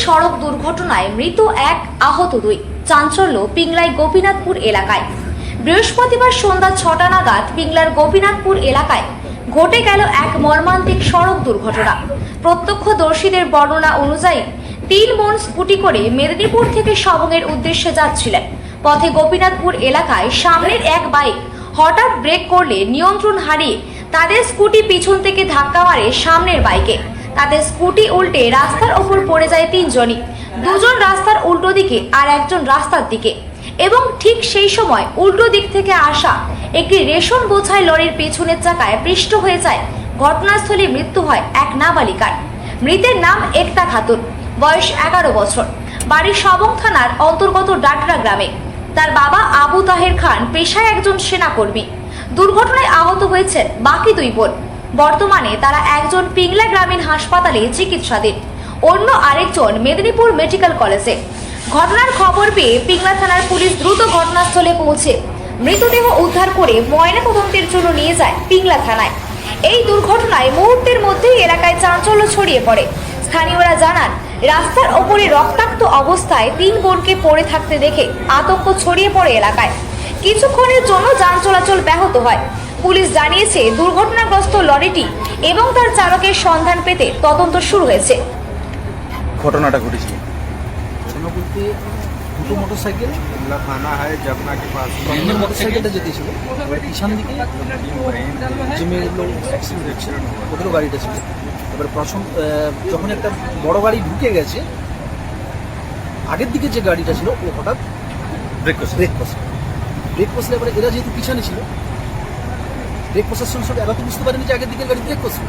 সড়ক দুর্ঘটনায় মৃত এক, আহত দুই। চাঞ্চল্য পিংলায় গোপীনাথপুর এলাকায়। বৃহস্পতিবার সন্ধ্যা 6টা নাগাদ পিংলার গোপীনাথপুর এলাকায় ঘটে গেল এক মর্মান্তিক সড়ক দুর্ঘটনা। প্রত্যক্ষদর্শীদের বর্ণনা অনুযায়ী 3 বোন স্কুটি করে মেদিনীপুর থেকে সবংয়ের উদ্দেশ্যে যাচ্ছিলেন। পথে গোপীনাথপুর এলাকায় সামনের এক বাইক হঠাৎ ব্রেক করলে নিয়ন্ত্রণ হারিয়ে তাদের স্কুটি পিছন থেকে ধাক্কা মারে সামনের বাইকে। তাদের স্কুটি উল্টে রাস্তার ওপর পড়ে যায় 3 জনই, 2 জন রাস্তার উল্টো দিকে আর একজন রাস্তার দিকে। এবং ঠিক সেই সময় উল্টো দিক থেকে আসা একটি রেশন বোঝাই লরির পেছনের চাকায় পৃষ্ঠ হয়ে যায়। ঘটনাস্থলে মৃত্যু হয় এক নাবালিকার। মৃতের নাম একতা খাতুন, বয়স 11 বছর, বাড়ি সবং থানার অন্তর্গত ডাটরা গ্রামে। তার বাবা আবু তাহের খান পেশায় একজন সেনাকর্মী। দুর্ঘটনায় আহত হয়েছেন বাকি 2 বোন। বর্তমানে তারা একজন পিংলা গ্রামীণ হাসপাতালে চিকিৎসাধীন, অন্য আরেকজন মেদিনীপুর মেডিকেল কলেজে। ঘটনার খবর পেয়ে পিংলা থানার পুলিশ দ্রুত ঘটনাস্থলে পৌঁছে মৃতদেহ উদ্ধার করে ময়নাতদন্তের জন্য নিয়ে যায় পিংলা থানায়। এই দুর্ঘটনায় মুহূর্তের মধ্যেই এলাকায় চাঞ্চল্য ছড়িয়ে পড়ে। স্থানীয়রা জানান, রাস্তার ওপরে রক্তাক্ত অবস্থায় 3 বোনকে পড়ে থাকতে দেখে আতঙ্ক ছড়িয়ে পড়ে এলাকায়। কিছুক্ষণের জন্য যান চলাচল ব্যাহত হয়। পুলিশ জানিয়েছে দুর্ঘটনাগ্রস্ত লরিটি এবং তার চালকের সন্ধান পেতে তদন্ত শুরু হয়েছে। ঘটনাটা ঘটেছিল বলতে দুটো মোটরসাইকেল थाना है जमुना के पास মোটরসাইকেলটা যেতে ছিল পিছন দিকে যে মেয়েগুলো অ্যাক্সিডেন্ট ওদেরও গাড়িটা ছিল। এবার প্রথম যখন একটা বড় গাড়ি ঢুকে গেছে, আগের দিকে যে গাড়িটা ছিল ও হঠাৎ ব্রেক কষলে এবারে এরা যেহেতু পিছনে ছিল, ব্রেক কষার সঙ্গে সঙ্গে এরা তো বুঝতে পারেনি যে আগের দিকের গাড়ি ব্রেক কষবে।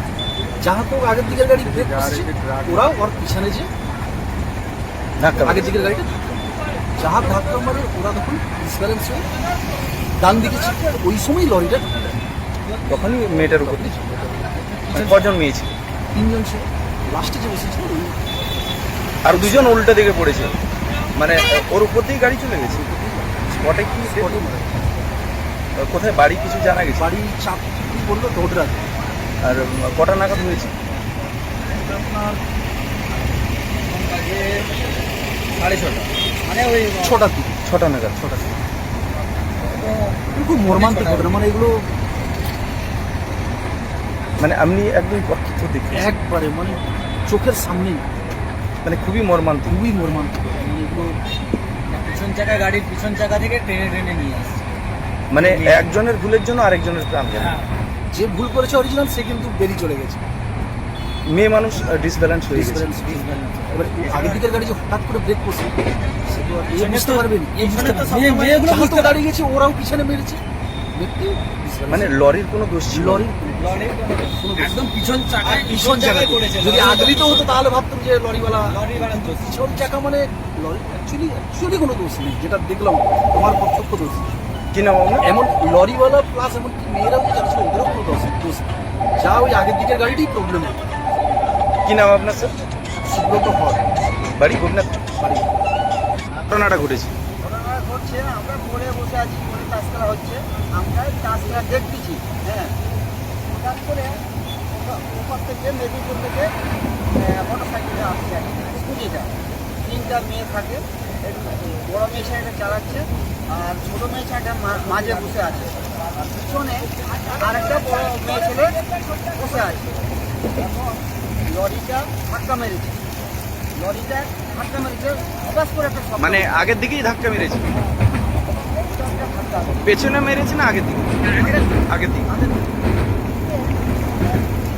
যাহা তো আগের দিকের গাড়ি ব্রেক কষছে, ওরাও ওর পিছনে যে আগের দিকের গাড়িটা যাহা ধাক্কা মারে ওরা তখন ডিসব্যালেন্স হয়ে ডান দিকে ছিল। ওই সময় লরিটা তখনই মেয়েটার উপর দিয়ে কজন মেয়ে ছিল? 3 জন ছিল, লাস্টে যে বসেছিল আর 2 জন উল্টা দিকে পড়েছিল, মানে ওর উপর দিয়ে গাড়ি চলে গেছে। স্পটে কি কোথায় বাড়ি কিছু জানা গেছে? বাড়ি চাপ বললো ডোডরা। আর কটা নাগাদ হয়েছে? আপনার 6:30, মানে ওই 6টার দিকে। 6টা নাগাদ। খুব মর্মান্তিক ঘটনা, মানে এগুলো মানে আপনি একদম প্রত্যক্ষ দেখেছেন? একবারে মানে চোখের সামনেই, মানে খুবই মর্মান্তিক। মানে এগুলো পিছন চাকা, গাড়ির পিছন চাকা থেকে টেনে নিয়ে আসছে। মানে একজনের ভুলের জন্য আরেকজনের প্রাণ গেল। যে ভুল করেছে অরিজিনাল, সে কিন্তু বেরিয়ে চলে গেছে। মেয়ে মানুষ ডিসব্যালেন্স হয়ে গেছে। এবার আগের দিকের গাড়ি যে হঠাৎ করে ব্রেক করছে, সে তো আর বুঝতে পারবে না। মেয়েগুলো বুঝতে দাঁড়িয়ে গেছে, ওরাও পিছনে মেরেছে। মানে লরির কোনো দোষ ছিল? লরির একদম পিছন চাকা করেছে। যদি আগলিত হতো তাহলে ভাবতাম যে লরিওয়ালা। পিছন চাকা মানে লরি অ্যাকচুয়ালি কোনো দোষ নেই, যেটা দেখলাম আমার প্রত্যক্ষ দোষ। কি নাম আপনার? এমন লরিওয়ালা প্লাস এমনকি মেয়েরাও যাচ্ছে, ওদেরও কোনো দোষ নেই। যা ওই আগের দিকের গাড়িটাই প্রবলেম। কি নাম আপনার স্যার? সুব্রত হল, বাড়ি গোপনাথ। বাড়ি। ঘটনাটা ঘটেছে ঘটনা ঘটছে, আমরা মোড়ে বসে আছি, মোড়ে কাজ করা হচ্ছে, আমরা কাজ করা দেখতেছি। হ্যাঁ, হঠাৎ করে ওপর থেকে মেদিনীপুর থেকে মোটর সাইকেলটা আসছে, স্কুটিটা। 3টা মেয়ে থাকে, বড় মেয়ে সাইডে চালাচ্ছে আর ছোটো মেয়ে সাইডে মাঝে বসে আছে, আর পিছনে আরেকটা বড় মেয়ে ছেলে বসে আছে। এখন লরিটা ধাক্কা মেরেছে, হঠাৎ করে একটা শব্দ, মানে আগের দিকেই ধাক্কা মেরেছে? একটা ধাক্কা পেছনে মেরেছে না আগের দিকে? আগের দিকে।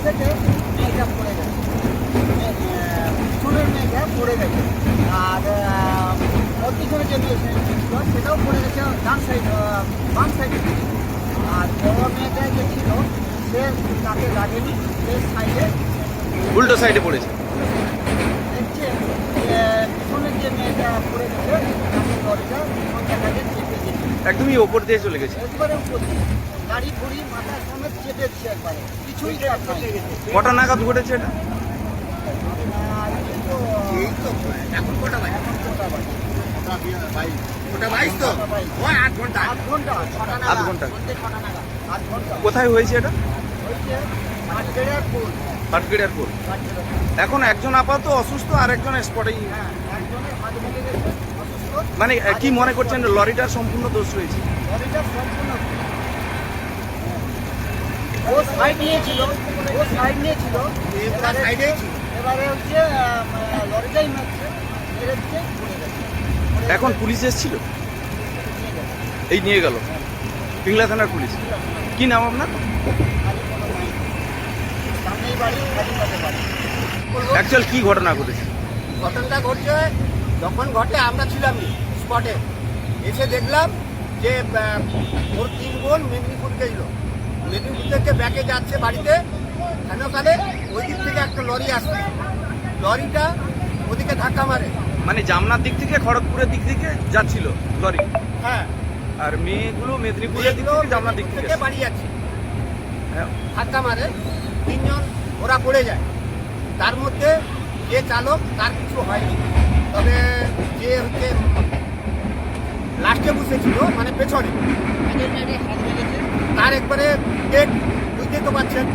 থেকে মেয়েটা পড়ে গেছে, পিছনের মেয়েটা পড়ে গেছে। আর ওর পিছনে যে মেয়ে ছিল সেটাও পড়ে গেছে ডান সাইড, বাম সাইডে। আর বড় মেয়েটা যে ছিল সে তাকে লাগেনি, সে সাইডে উল্টো সাইডে পড়েছে। দেখছে যে পিছনের যে মেয়েটা পড়ে গেছে তাকে লরিটা পিছন চাকাকে চেপে দিচ্ছে, একদমই ওপর দিয়ে চলে গেছে। একেবারে উপর দিয়ে গাড়ি ঘুরি মাথার সমেত চেপে দিচ্ছে একবারে, কিছুই চাপ নাই। কটা নাগাদ ঘটেছে এটা? এখন কটা বাজে? আধ ঘন্টা। কোথায় হয়েছে এটা? হয়েছে মাঠগেড়ার পোল। হাটগেড়িয়ার পোল। এখন একজন আপাতত অসুস্থ আর একজন স্পটেই। হ্যাঁ, একজনের হাত ভেঙে গেছে, অসুস্থ। মানে কি মনে করছেন লরিটার সম্পূর্ণ দোষ রয়েছে? লরিটা সম্পূর্ণ ও সাইড নিয়েছিল, এবারে হচ্ছে লরিটাই মারছে, মেরে দিয়ে পড়ে গেছে। এখন পুলিশ এসেছিল, এই নিয়ে গেল পিংলা থানার পুলিশ। কি নাম আপনার? সামনেই বাড়ি, খালি বাড়ি। অ্যাকচুয়াল কি ঘটনা ঘটেছে? ঘটনাটা ঘটছে যখন ঘটে আমরা ছিলাম স্পটে, এসে দেখলাম যে ওর 3 বোন মেদিনীপুর গেছিল, মেদিনীপুর থেকে ব্যাকে যাচ্ছে বাড়িতে, হেনকালে ওই দিক থেকে একটা লরি আসছে, লরিটা ওদিকে ধাক্কা মারে। মানে জামনার দিক থেকে খড়গপুরের দিক থেকে যাচ্ছিল লরি, হ্যাঁ, আর মেয়েগুলো মেদিনীপুরের দিক থেকে জামনার দিক থেকে বাড়ি যাচ্ছে, হ্যাঁ। ধাক্কা মারে, 3 জন ওরা পড়ে যায়। তার মধ্যে যে চালক তার কিছু হয়নি, তবে যে হচ্ছে লাস্টে বসেছিল মানে পেছনে তার একবারে ডেট বুঝতে তো পারছেন।